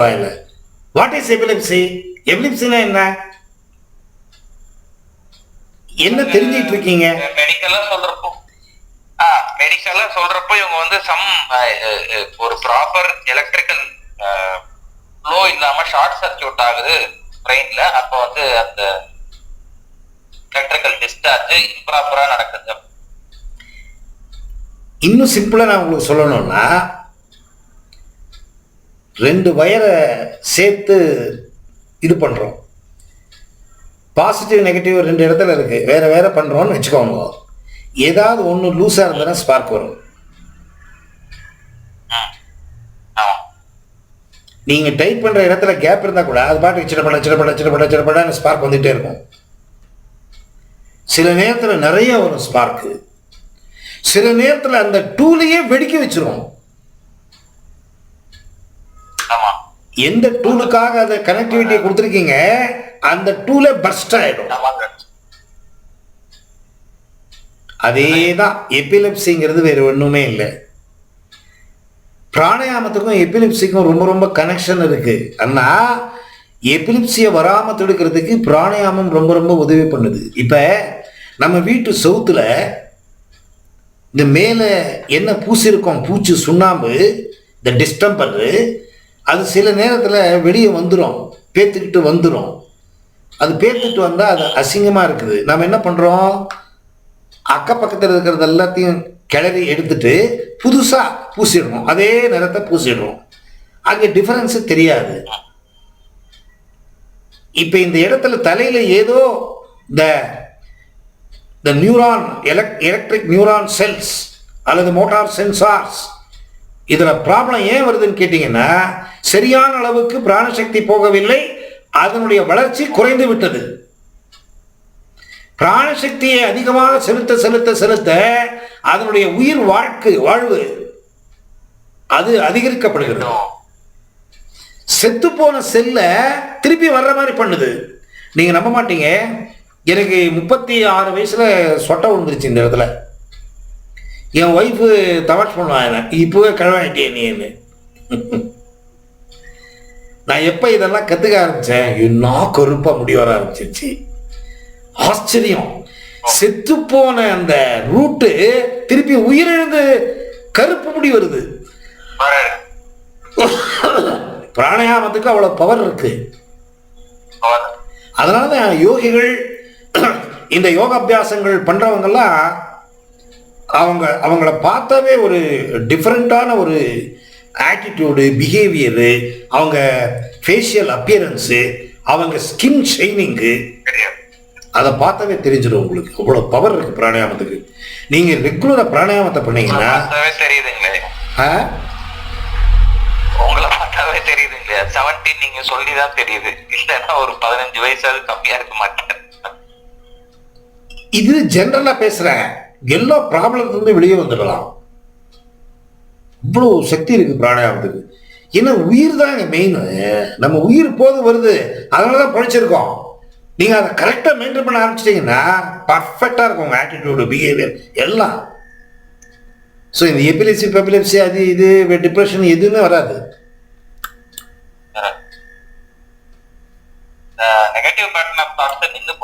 What is epilepsy? எபிலிப்சினா என்ன என்ன தெரிஞ்சிட்டு இருக்கீங்க? மெடிக்கலா சொல்றப்போ இவங்க வந்து ஒரு ப்ராப்பர் எலக்ட்ரிக்கல் ஃப்ளோ இல்லாம ஷார்ட் சர்க்யூட் ஆகுது பிரெயின்ல. அப்போ வந்து அந்த எலக்ட்ரிக்கல் டிஸ்சார்ஜ் இம்ப்ராப்பரா நடக்குது. இன்னும் சிம்பிளா நான் உங்களுக்கு சொல்லணும்னா, 2 வயரை சேர்த்து இது பண்றோம். பாசிட்டிவ் நெகட்டிவ் 2 இடத்துல இருக்கு, வேற வேற பண்றோம்னு வச்சுக்கோங்க. ஏதாவது ஒன்று லூஸா இருந்தா ஸ்பார்க் வரும். நீங்க டைப் பண்ற இடத்துல கேப் இருந்தா கூட அது பாட்டுக்கு சிடப்பட ஸ்பார்க் வந்துட்டே இருக்கும். சில நேரத்தில் நிறைய வரும் ஸ்பார்க்கு, சில நேரத்தில் அந்த டூலையே வெடிக்க வச்சிரும். எந்த டூலுக்காக அதை கனெக்டிவிட்டியை கொடுத்துருக்கீங்க அந்த டூலே பர்ஸ்ட் ஆயிடும். அதேதான் எபிலெப்சிங்கிறது, வேற ஒண்ணுமே இல்லை. பிராணாயாமத்துக்கும் எபிலிப்சிக்கும் ரொம்ப ரொம்ப கனெக்ஷன் இருக்கு. ஆனா எபிலிப்சியை வராம தடுக்கிறதுக்கு பிராணாயாமம் ரொம்ப ரொம்ப உதவி பண்ணுது. இப்ப நம்ம வீட்டு சவுத்துல இந்த மேல என்ன பூசிருக்கோம், பூச்சி சுண்ணாம்பு, இந்த டிஸ்டம்பர், அது சில நேரத்தில் வெளியே வந்துடும், பேத்துக்கிட்டு வந்துடும். அது பேத்துக்கிட்டு வந்தால் அது அசிங்கமாக இருக்குது. நம்ம என்ன பண்ணுறோம், அக்கப்பக்கத்தில் இருக்கிறது எல்லாத்தையும் கிளறி எடுத்துட்டு புதுசாக பூசிடுறோம், அதே நிறத்தை பூசிடுறோம். அங்கே டிஃபரன்ஸு தெரியாது. இப்போ இந்த இடத்துல தலையில் ஏதோ இந்த நியூரான் எலக்ட்ரிக் நியூரான் செல்ஸ் அல்லது மோட்டார் சென்சார்ஸ், இதில் ப்ராப்ளம் ஏன் வருதுன்னு கேட்டிங்கன்னா, சரியான அளவுக்கு பிராணசக்தி போகவில்லை, அதனுடைய வளர்ச்சி குறைந்து விட்டது. பிராணசக்தியை அதிகமாக செலுத்த செலுத்த செலுத்த அதனுடைய உயிர் வாழ்வு அது அதிகரிக்கப்படுகிறது. செத்து போன செல்ல திருப்பி வர்ற மாதிரி பண்ணுது. நீங்க நம்ப மாட்டீங்க, எனக்கு 36 வயசுல சொட்டை விழுந்துருச்சு இந்த இடத்துல. என் ஒய்ஃபு தமாஷ் பண்ணுவாங்க, இப்போவே கழுவாயிட்டே நீன்னு. நான் எப்போ இதெல்லாம் கற்றுக்க ஆரம்பித்தேன், இன்னும் கருப்பாக முடி வர ஆரம்பிச்சிருச்சு. ஆச்சரியம். செத்து போன அந்த ரூட்டு திருப்பி உயிரிழந்து கருப்பு முடி வருது. பிராணாயாமத்துக்கு அவ்வளோ பவர் இருக்கு. அதனால யோகிகள், இந்த யோகாபியாசங்கள் பண்றவங்கெல்லாம் அவங்கள பார்த்தாவே ஒரு டிஃப்ரெண்டான ஒரு ஆட்டிடியூடு, பிஹேவியரு, அவங்க ஃபேஷியல் அப்பியரன்ஸு, அவங்க ஸ்கின் ஷைனிங்கு, அதை பார்த்தாவே தெரிஞ்சிடும் உங்களுக்கு. அவ்வளோ பவர் இருக்கு பிராணாயாமத்துக்கு. நீங்க ரெகுலரா பிராணாயாமத்தை பண்ணீங்கன்னா தெரியுதுங்களே, உங்களை பார்த்தாவே தெரியுதுங்களே. 17 நீங்க சொல்லிதான் தெரியுது, இல்லைன்னா ஒரு 15 வயசாவது கம்மியா இருக்க மாட்டேன். இது ஜெனரலா பேசுறேன், எல்லா ப்ராப்ளத்துல வெளியே வந்துடலாம். இவ்வளோ சக்தி இருக்கு பிராணாயாமத்துக்கு. ஏன்னா உயிர் தான் மெயின். நம்ம உயிர் போது வருது, அதனாலதான் படிச்சிருக்கோம். நீங்க அதை கரெக்டா மெயின்டைன் பண்ண ஆரம்பிச்சிட்டீங்கன்னா பர்ஃபெக்டா இருக்கும் உங்க ஆட்டிடியூடு, பிஹேவியர் எல்லாம். ஸோ இந்த எபிலிப்சி அது இது டிப்ரெஷன் எதுவுமே வராது. நெகட்டிவ் பேட்டர்ன் ஆஃப் தாட்ஸ் நின்று